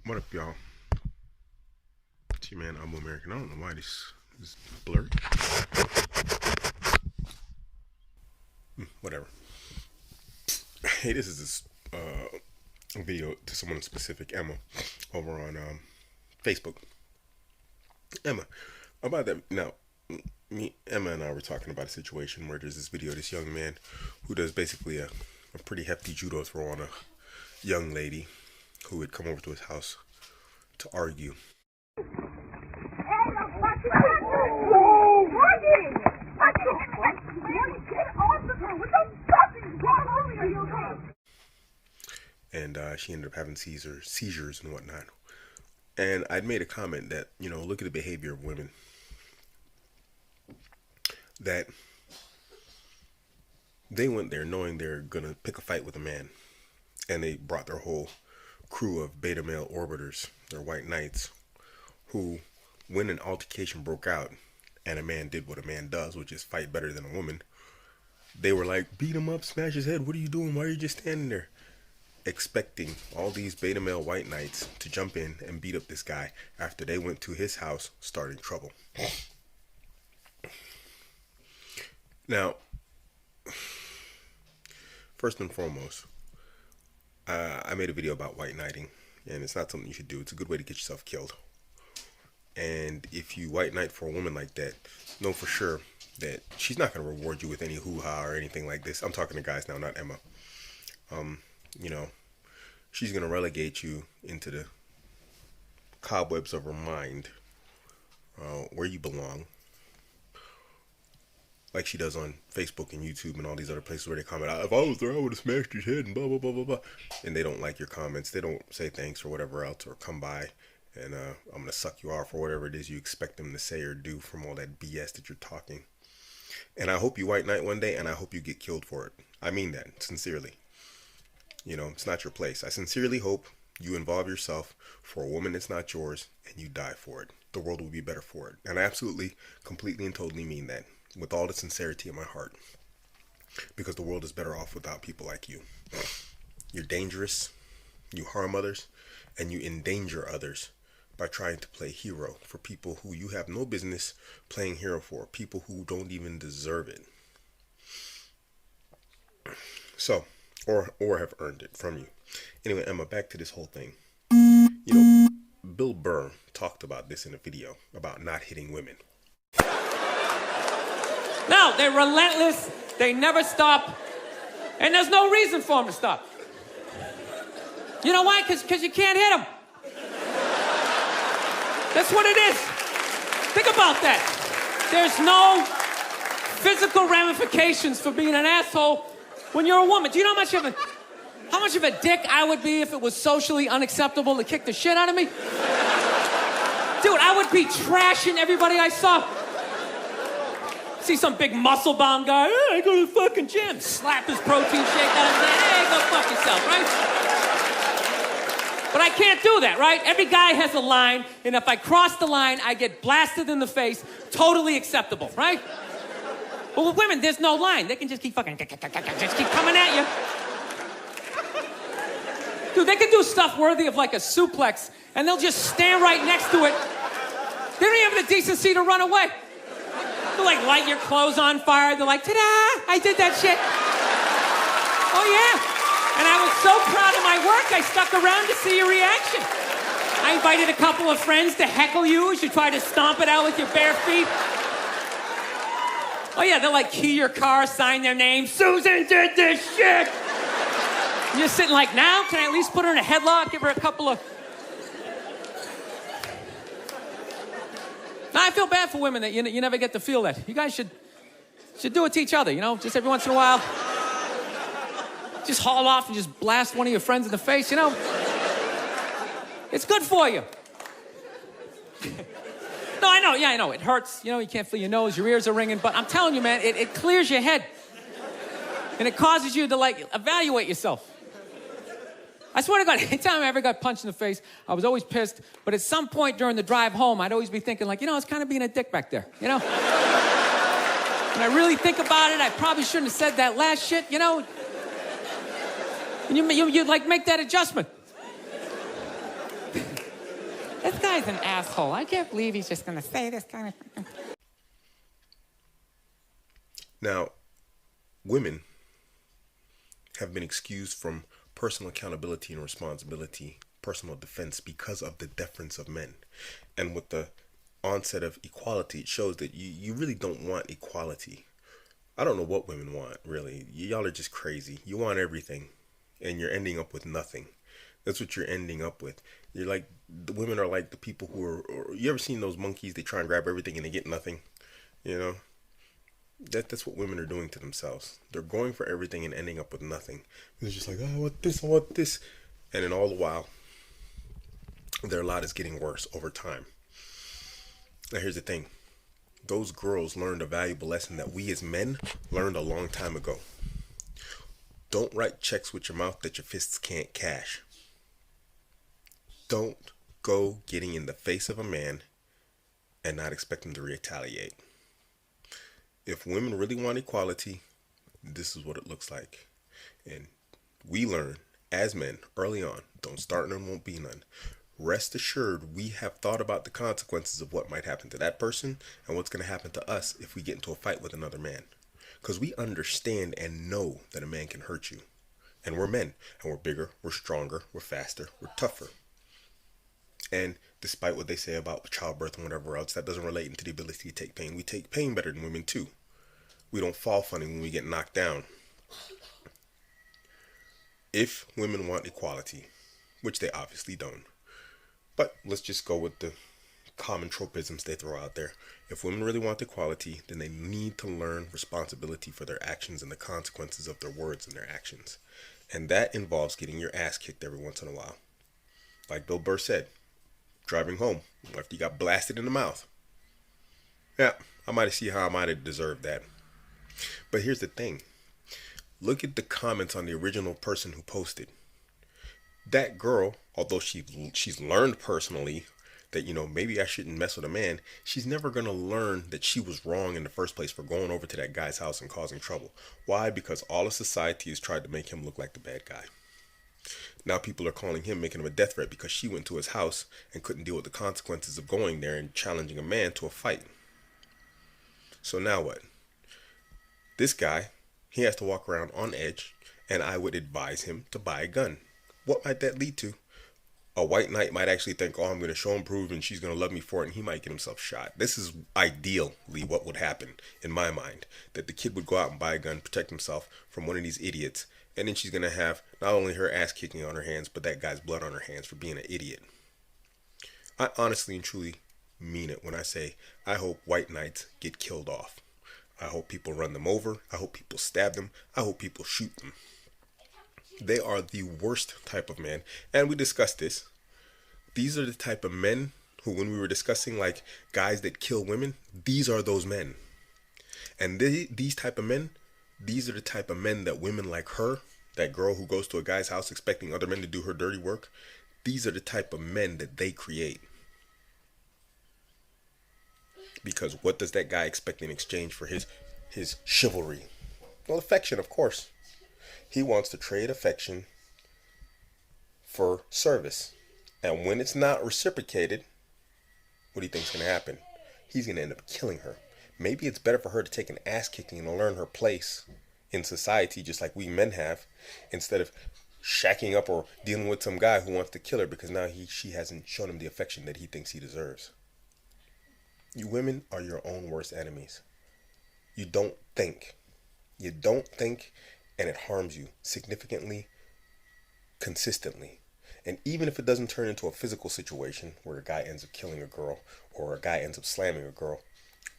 What up, y'all? It's your man, Abuamerican. I don't know why this is blurred. Whatever. Hey, this is a video to someone specific, Emma, over on Facebook. Emma, about that. Now, Emma and I were talking about a situation where there's this video of this young man who does basically a pretty hefty judo throw on a young lady who had come over to his house to argue. And she ended up having seizures and whatnot. And I'd made a comment that, look at the behavior of women. That they went there knowing they're going to pick a fight with a man. And they brought their whole crew of beta male orbiters, their white knights, who, when an altercation broke out and a man did what a man does, which is fight better than a woman, they were like, beat him up, smash his head, what are you doing, why are you just standing there? Expecting all these beta male white knights to jump in and beat up this guy after they went to his house starting trouble. Now, first and foremost, I made a video about white knighting, and it's not something you should do. It's a good way to get yourself killed. And if you white knight for a woman like that, know for sure that she's not going to reward you with any hoo-ha or anything like this. I'm talking to guys now, not Emma. She's going to relegate you into the cobwebs of her mind, where you belong, like she does on Facebook and YouTube and all these other places where they comment, if I was there, I would have smashed his head and blah, blah, blah, blah, blah. And they don't like your comments. They don't say thanks or whatever else, or come by and I'm going to suck you off or whatever it is you expect them to say or do from all that BS that you're talking. And I hope you white knight one day, and I hope you get killed for it. I mean that, sincerely. It's not your place. I sincerely hope you involve yourself for a woman that's not yours and you die for it. The world will be better for it. And I absolutely, completely and totally mean that with all the sincerity in my heart. Because the world is better off without people like you. You're dangerous, you harm others, and you endanger others by trying to play hero for people who you have no business playing hero for. People who don't even deserve it. So, or have earned it from you. Anyway, Emma, back to this whole thing. Bill Burr talked about this in a video about not hitting women. No, they're relentless. They never stop. And there's no reason for them to stop. You know why? Because you can't hit them. That's what it is. Think about that. There's no physical ramifications for being an asshole when you're a woman. Do you know how much of a dick I would be if it was socially unacceptable to kick the shit out of me? Dude, I would be trashing everybody I saw. See some big muscle-bound guy, hey, I go to the fucking gym. Slap his protein shake out of his hand, hey, go fuck yourself, right? But I can't do that, right? Every guy has a line, and if I cross the line, I get blasted in the face. Totally acceptable, right? But with women, there's no line. They can just keep fucking, just keep coming at you. Dude, they can do stuff worthy of like a suplex, and they'll just stand right next to it. They don't even have the decency to run away. They'll like light your clothes on fire. They're like, ta-da, I did that shit. Oh yeah. And I was so proud of my work, I stuck around to see your reaction. I invited a couple of friends to heckle you as you try to stomp it out with your bare feet. Oh yeah, they'll like key your car, sign their name, Susan did this shit. And you're sitting like, now, can I at least put her in a headlock, give her a couple of... Now, I feel bad for women that you never get to feel that. You guys should do it to each other, just every once in a while. Just haul off and just blast one of your friends in the face, It's good for you. No, I know, yeah, I know. It hurts, you can't feel your nose, your ears are ringing, but I'm telling you, man, it clears your head. And it causes you to, evaluate yourself. I swear to God, anytime I ever got punched in the face, I was always pissed, but at some point during the drive home, I'd always be thinking, it's kind of being a dick back there, When I really think about it, I probably shouldn't have said that last shit, And you like make that adjustment. This guy's an asshole. I can't believe he's just gonna say this kind of. Now, women have been excused from personal accountability and responsibility, personal defense, because of the deference of men. And with the onset of equality, it shows that you really don't want equality. I don't know what women want, really. Y'all are just crazy. You want everything, and you're ending up with nothing. That's what you're ending up with. You're like, the women are like the people who are, or, you ever seen those monkeys? They try and grab everything and they get nothing, you know? That's what women are doing to themselves. They're going for everything and ending up with nothing. They're just like, oh, I want this, I want this. And then all the while, their lot is getting worse over time. Now here's the thing. Those girls learned a valuable lesson that we as men learned a long time ago. Don't write checks with your mouth that your fists can't cash. Don't go getting in the face of a man and not expect him to retaliate. If women really want equality, this is what it looks like. And we learn as men early on, don't start none, won't be none. Rest assured, we have thought about the consequences of what might happen to that person and what's going to happen to us if we get into a fight with another man. Because we understand and know that a man can hurt you. And we're men. And we're bigger, we're stronger, we're faster, we're tougher. And despite what they say about childbirth and whatever else, that doesn't relate into the ability to take pain. We take pain better than women too. We don't fall funny when we get knocked down. If women want equality, which they obviously don't, but let's just go with the common tropisms they throw out there. If women really want equality, then they need to learn responsibility for their actions and the consequences of their words and their actions. And that involves getting your ass kicked every once in a while. Like Bill Burr said, driving home after you got blasted in the mouth. Yeah, I might see how I might have deserved that. But here's the thing. Look at the comments on the original person who posted. That girl, although she's learned personally that, you know, maybe I shouldn't mess with a man, she's never going to learn that she was wrong in the first place for going over to that guy's house and causing trouble. Why? Because all of society has tried to make him look like the bad guy. Now people are calling him, making him a death threat because she went to his house and couldn't deal with the consequences of going there and challenging a man to a fight. So now what? This guy, he has to walk around on edge, and I would advise him to buy a gun. What might that lead to? A white knight might actually think, oh, I'm going to show him proof and she's going to love me for it, and he might get himself shot. This is ideally what would happen in my mind, that the kid would go out and buy a gun, protect himself from one of these idiots, and then she's going to have not only her ass kicking on her hands, but that guy's blood on her hands for being an idiot. I honestly and truly mean it when I say I hope white knights get killed off. I hope people run them over. I hope people stab them. I hope people shoot them. They are the worst type of men. And we discussed this. These are the type of men who, when we were discussing like guys that kill women, these are those men. And these type of men, these are the type of men that women like her, that girl who goes to a guy's house expecting other men to do her dirty work, these are the type of men that they create. Because what does that guy expect in exchange for his chivalry? Well, affection, of course. He wants to trade affection for service. And when it's not reciprocated, what do you think's going to happen? He's going to end up killing her. Maybe it's better for her to take an ass kicking and learn her place in society, just like we men have, instead of shacking up or dealing with some guy who wants to kill her because now she hasn't shown him the affection that he thinks he deserves. You women are your own worst enemies. You don't think. You don't think, and it harms you significantly, consistently. And even if it doesn't turn into a physical situation where a guy ends up killing a girl or a guy ends up slamming a girl,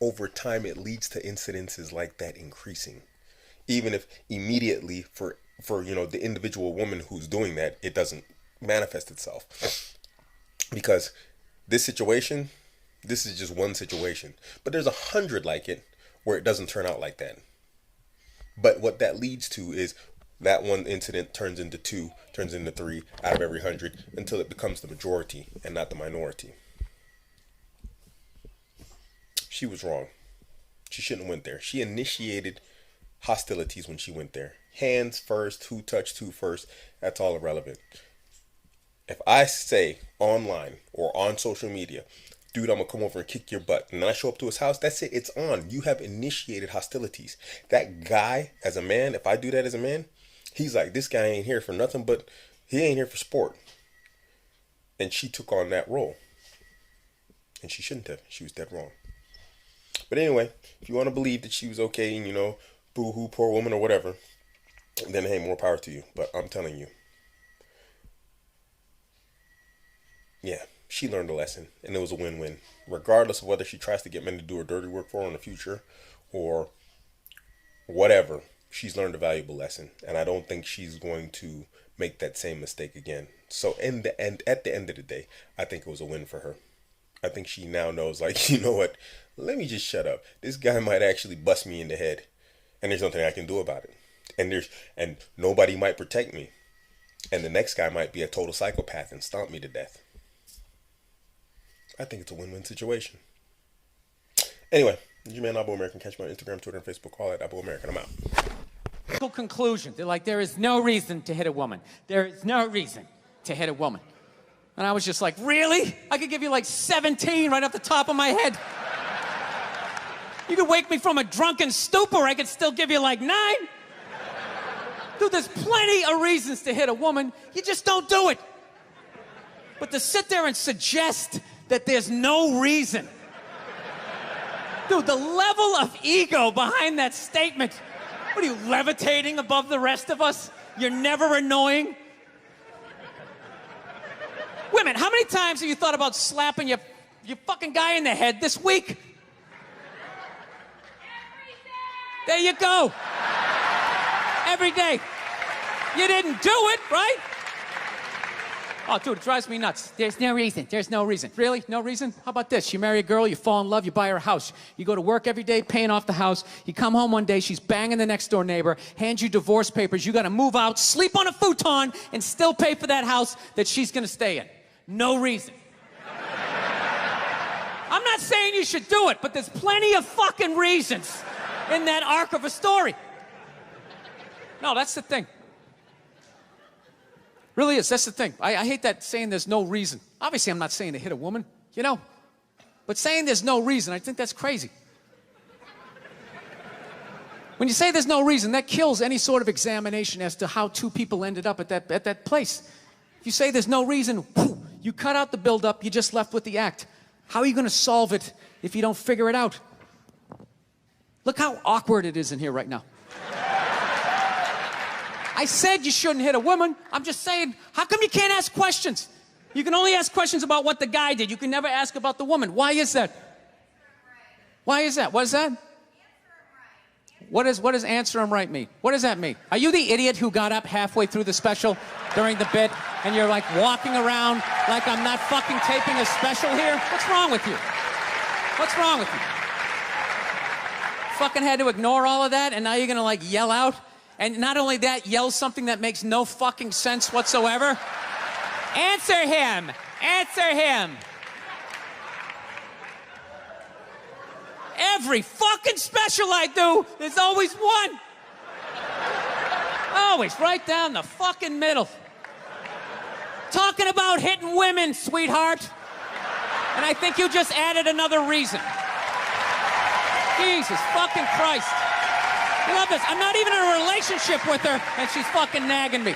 over time it leads to incidences like that increasing. Even if immediately for the individual woman who's doing that, it doesn't manifest itself. Because this is just one situation. But there's 100 like it where it doesn't turn out like that. But what that leads to is that one incident turns into 2, turns into 3 out of every 100 until it becomes the majority and not the minority. She was wrong. She shouldn't have went there. She initiated hostilities when she went there. Hands first, who touched who first, that's all irrelevant. If I say online or on social media, dude, I'm gonna come over and kick your butt, and then I show up to his house, that's it, it's on. You have initiated hostilities. That guy, as a man, if I do that as a man, he's like, this guy ain't here for nothing but, he ain't here for sport. And she took on that role. And she shouldn't have. She was dead wrong. But anyway, if you want to believe that she was okay and, boo-hoo, poor woman or whatever, then hey, more power to you. But I'm telling you, yeah, she learned a lesson, and it was a win-win. Regardless of whether she tries to get men to do her dirty work for her in the future or whatever, she's learned a valuable lesson, and I don't think she's going to make that same mistake again. So at the end of the day, I think it was a win for her. I think she now knows, like, you know what, let me just shut up. This guy might actually bust me in the head, and there's nothing I can do about it. And nobody might protect me. And the next guy might be a total psychopath and stomp me to death. I think it's a win-win situation. Anyway, this is your man Abuamerican. Catch me on Instagram, Twitter, and Facebook. All at Abuamerican. I'm out. Conclusion. They're like, there is no reason to hit a woman. There is no reason to hit a woman. And I was just like, really? I could give you like 17 right off the top of my head. You could wake me from a drunken stupor, I could still give you like 9. Dude, there's plenty of reasons to hit a woman. You just don't do it. But to sit there and suggest that there's no reason. Dude, the level of ego behind that statement. What are you, levitating above the rest of us? You're never annoying? Women, how many times have you thought about slapping your fucking guy in the head this week? There you go. Every day. You didn't do it, right? Oh, dude, it drives me nuts. There's no reason. There's no reason. Really? No reason? How about this? You marry a girl, you fall in love, you buy her a house. You go to work every day, paying off the house. You come home one day, she's banging the next door neighbor, hands you divorce papers. You got to move out, sleep on a futon, and still pay for that house that she's going to stay in. No reason. I'm not saying you should do it, but there's plenty of fucking reasons in that arc of a story. No, that's the thing. Really is. That's the thing. I hate that saying there's no reason. Obviously, I'm not saying to hit a woman, but saying there's no reason, I think that's crazy. When you say there's no reason, that kills any sort of examination as to how two people ended up at that place. If you say there's no reason, you cut out the build-up, you're just left with the act. How are you going to solve it if you don't figure it out? Look how awkward it is in here right now. I said you shouldn't hit a woman. I'm just saying, how come you can't ask questions? You can only ask questions about what the guy did. You can never ask about the woman. Why is that? Why is that? What is that? What does answer him right mean? What does that mean? Are you the idiot who got up halfway through the special during the bit and you're like walking around like I'm not fucking taping a special here? What's wrong with you? What's wrong with you? Fucking had to ignore all of that and now you're gonna like yell out? And not only that, yell something that makes no fucking sense whatsoever. Answer him! Answer him! Every fucking special I do, there's always one. Always right down the fucking middle. Talking about hitting women, sweetheart. And I think you just added another reason. Jesus fucking Christ. I love this. I'm not even in a relationship with her, and she's fucking nagging me.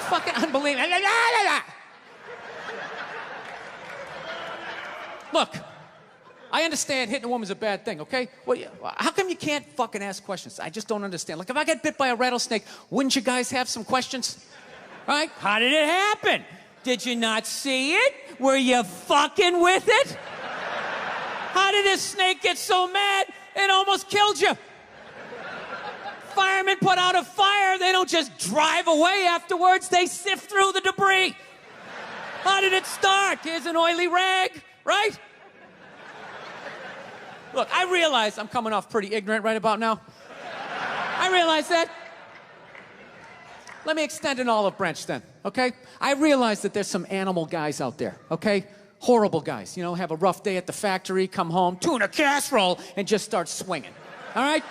Fucking unbelievable. Look, I understand hitting a woman's a bad thing, okay? Well, how come you can't fucking ask questions? I just don't understand. Like, if I get bit by a rattlesnake, wouldn't you guys have some questions? Right? How did it happen? Did you not see it? Were you fucking with it? How did this snake get so mad it almost killed you? Firemen put out a fire, they don't just drive away afterwards, they sift through the debris. How did it start? Here's an oily rag, right? Look, I realize I'm coming off pretty ignorant right about now. I realize that. Let me extend an olive branch then, okay? I realize that there's some animal guys out there, okay? Horrible guys, have a rough day at the factory, come home, tuna casserole, and just start swinging, all right?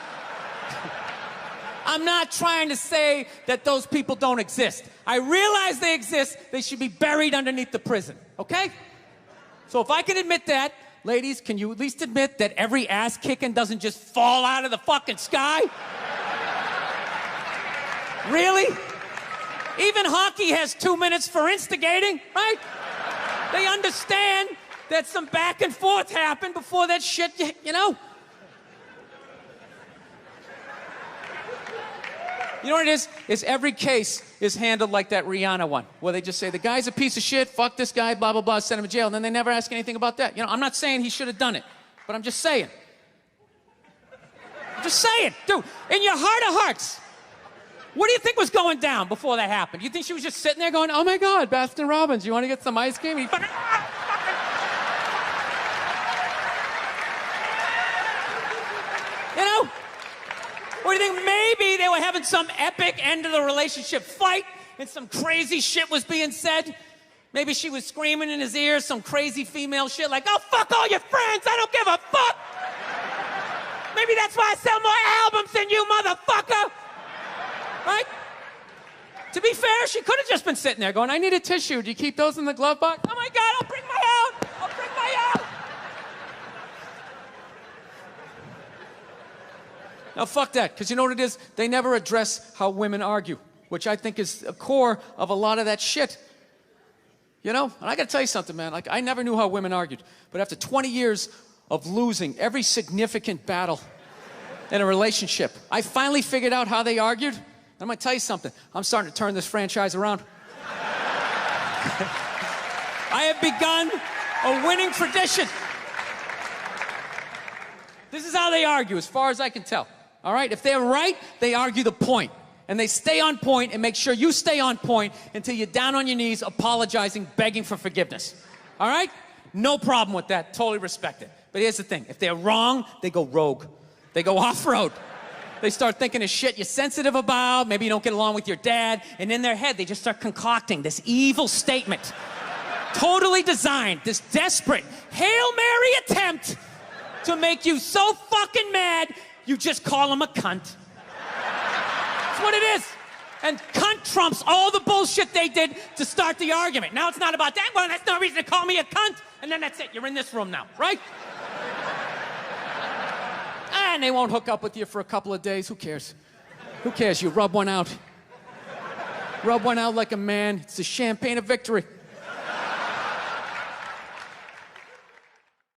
I'm not trying to say that those people don't exist. I realize they exist. They should be buried underneath the prison, okay? So if I can admit that, ladies, can you at least admit that every ass kicking doesn't just fall out of the fucking sky? Really? Even hockey has 2 minutes for instigating, right? They understand that some back and forth happened before that shit, you know? You know what it is every case is handled like that Rihanna one, where they just say, the guy's a piece of shit, fuck this guy, blah, blah, blah, send him to jail, and then they never ask anything about that. You know, I'm not saying he should have done it, but I'm just saying. I'm just saying, dude, in your heart of hearts, what do you think was going down before that happened? You think she was just sitting there going, oh my God, Baskin Robbins, you want to get some ice cream? And he fucking, you know? Or do you think maybe they were having some epic end of the relationship fight and some crazy shit was being said? Maybe she was screaming in his ear some crazy female shit like, oh, fuck all your friends, I don't give a fuck. Maybe that's why I sell more albums than you, motherfucker. Right? To be fair, she could have just been sitting there going, I need a tissue. Do you keep those in the glove box? Oh my God, I'll bring my out. I'll bring my out. Now, fuck that, because you know what it is? They never address how women argue, which I think is a core of a lot of that shit. You know? And I got to tell you something, man. Like, I never knew how women argued. But after 20 years of losing every significant battle in a relationship, I finally figured out how they argued. I'm going to tell you something. I'm starting to turn this franchise around. I have begun a winning tradition. This is how they argue, as far as I can tell. All right? If they're right, they argue the point. And they stay on point and make sure you stay on point until you're down on your knees, apologizing, begging for forgiveness. All right? No problem with that. Totally respect it. But here's the thing. If they're wrong, they go rogue. They go off-road. They start thinking of shit you're sensitive about. Maybe you don't get along with your dad. And in their head, they just start concocting this evil statement. Totally designed, this desperate Hail Mary attempt to make you so fucking mad, you just call him a cunt. That's what it is. And cunt trumps all the bullshit they did to start the argument. Now it's not about that. Well, that's no reason to call me a cunt. And then that's it. You're in this room now, right? And they won't hook up with you for a couple of days. Who cares? Who cares? You rub one out. Rub one out like a man. It's the champagne of victory.